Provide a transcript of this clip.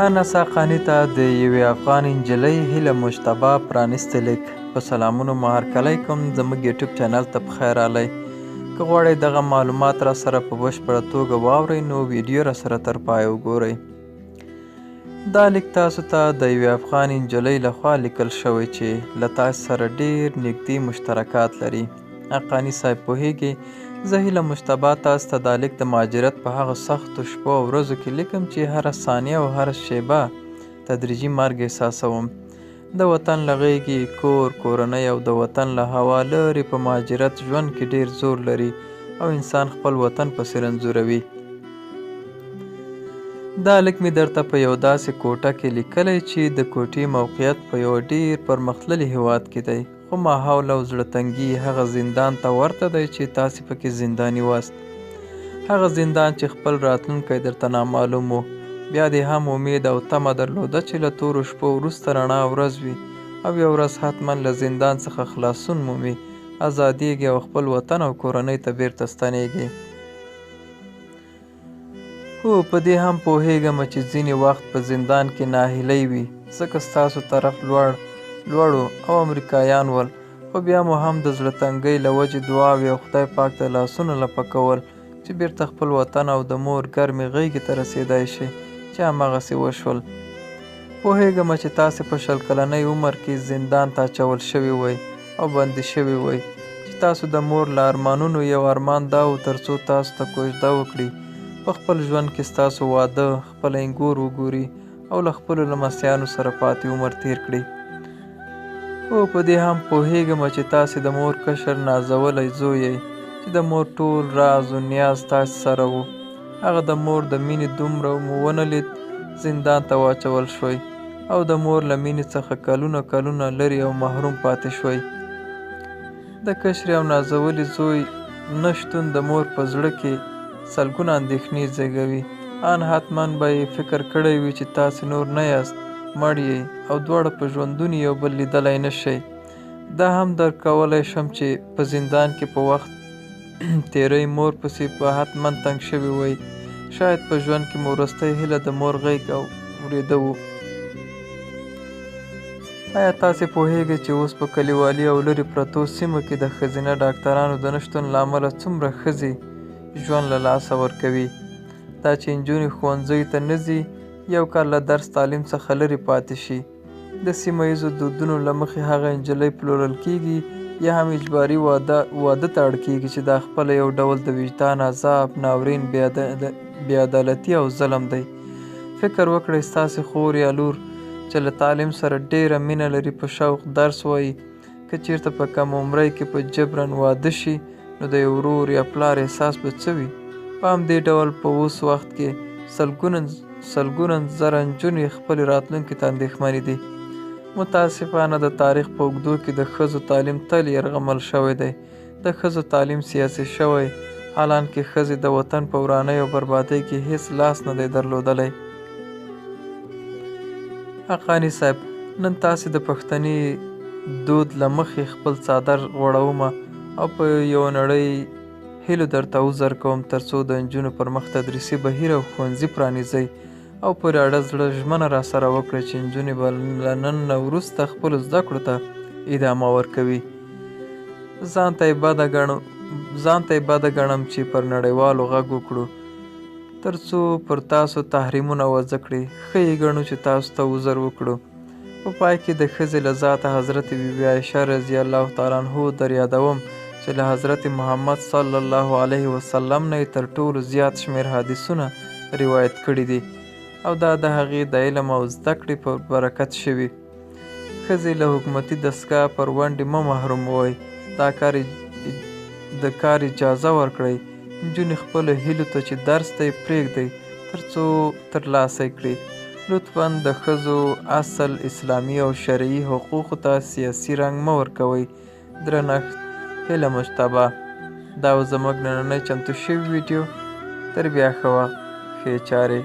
انس حقاني ته د یوې افغان نجلۍ هیله مجتبی پرانیستی لیک. په سلامونو مو هرکلی کوم زموږ یوټیوب چینل ته پخیر راغلی. که غواړئ دغه معلومات را سره په بشپړه توګه واورئ نو ویډیو را سره تر پایه وګورئ. دا لیک تاسو ته د یوې افغان نجلۍ لخوا لیکل شوی چې له تاسو سره ډیر نږدې مشترکات لري. حقاني صاحب پوهیږئ زه هیله مجتبی تاسو ته دا لیک د مهاجرت په هغه سختو شپو او ورځو کې لیکم چې هره ثانیه او هره شیبه تدریجي مرګ احساسوم. د وطن له غیږې، کور، کورنۍ او د وطن له هوا لرې په مهاجرت ژوند کې ډیر زور لري او انسان خپل وطن پسې رنځوروي. دا لیک مې درته په یو داسې کوټه کې لیکلی چې د کوټې موقعیت په یو ډیر پرمختللي هیواد کې دی، خو ماحول او زړه تنګي هغه زندان ته ورته دی چې تاسې پکې زنداني واست. هغه زندان چې خپل راتلونکی درته نامعلوم و، بیا دې هم امید او تمه درلوده چې له تورو شپو وروسته رڼا ورځ وي او یو ورځ حتما له زندان څخه خلاصون مومي، ازادیږي او خپل وطن او کورنۍ ته بیرته ستنیږي. هو په دې هم پوهیږم چې ځینې وخت په زندان کې ناهیلۍ وي، ځکه ستاسو طرف لوړو او امریکایان ول، خو بیا مو هم د زړه تنګۍ له وجې دعاوې او خدای پاک ته لاسونه لپه کول چې بیرته خپل وطن او د مور ګرمې غیږې ته رسیدای شئ چې هماغسې وشول. پوهیږم چې تاسې په 20 کلنۍ عمر کې زندان ته اچول شوي وئ او بندي شوي وئ چې تاسو د مور له ارمانونو یو ارمان دا و ترڅو تاسو ته کوژده وکړي په خپل ژوند کې ستاسو واده، خپل انګور وګوري او له خپلو لمسیانو سره پاتې عمر تیر کړي. خو په دې هم پوهیږم چې تاسې د مور کشر نازولی زوی یې چې د مور ټول راز و نیاز تاسې سره و. هغه د مور د مینې دومره مو ونه لید، زندان ته واچول شوی او د مور له مینې څخه کلونه لرې او محروم پاتې شوی. د کشرې او نازولي زوی نه شتون د مور په زړه کې سلګونه اندېښنې زېږوي. ان حتما به یې فکر کړی وي چې تاسې نور نه یاست، مړ یې او دواړه په ژوندون یو بل لیدلی نه شئ. دا هم درک کولی شم چې په زندان کې په وخت تیری مور پسې په حتما تنګ شوي وئ. شاید په ژوند کې مو وروستی هیله د مور غیږ اورېده و. آیا تاسې پوهیږئ چې اوس په کلیوالي او لرې پرتو سیمو کې د ښځینه ډاکټرانو د نشتون له امله څومره ښځې ژوند له لاسه ورکوي؟ دا چې نجونې ښوونځیو ته نه ځي، یو کال له درس تعلیم څخه لرې پاتې شي. د سیمه ییزو دودونو له مخې هغه نجلۍ پلورل کیږي یا هم اجباري واده ته اړ کیږي چې دا خپله یو ډول د وجدان عذاب، ناورین، بېعدالتي او ظلم دی. فکر وکړئ ستاسې خور یا لور چې له تعلیم سره ډیره مینه لري په شوق درس وایي، که چیرته په کم عمرۍ کې په جبرن واده شي نو د یو ورور یا پلار احساس به څه وي؟ په همدې ډول په اوس وخت کې سلګونه زره نجونې خپلې راتلونکي ته اندېښمنې دي. متاسفانه د تاریخ په اوږدو کې د ښځو تعلیم تل یرغمل شوی دی. د ښځو تعلیم سیاسي شوی، حالانکې ښځې د وطن په ورانۍ او بربادۍ کې هیڅ لاس نه دی درلودلی. حقاني صاحب، نن تاسې د پښتني دود له مخې خپل څادر غوړومه او په یو نړۍ هیلو درته عذر کوم ترڅو د نجونو پر مخ تدریسي بهیر او ښوونځي پرانیزئ او پورې اړه زړه ژمنه را سره وکړئ چې نجونې به له نن نه وروسته خپلو زده کړو ته ادامه ورکوي. ځان ته یې بده ګڼم چې پر نړیوالو غږ وکړو ترڅو پر تاسو تحریمونه وضع کړي. ښه یې ګڼو چې تاسو ته عذر وکړو. په پای کې د ښځې له ذاته حضرت بیبي عایشه رضی الله تعالی عنها در یادوم چې له حضرت محمد صلی الله علیه وسلم نه یې تر ټولو زیات شمېر حدیثونه روایت کړي دي او دا د هغې د علم او زده کړې په برکت شوي. ښځې له حکومتي دستګاه پر ونډې مه محروموئ. د کار اجازه ورکړئ. نجونې خپلو هیلو ته چې درس دی پرېږدئ ترڅو ترلاسه کړي. لطفاً د ښځو اصل اسلامي او شرعي حقوقو ته سیاسي رنګ مه ورکوئ. درنښت، هیله مجتبی. دا و زموږ نننۍ چمتو شوي ویډیو. تر بیا ښه وخت، ښې چارې.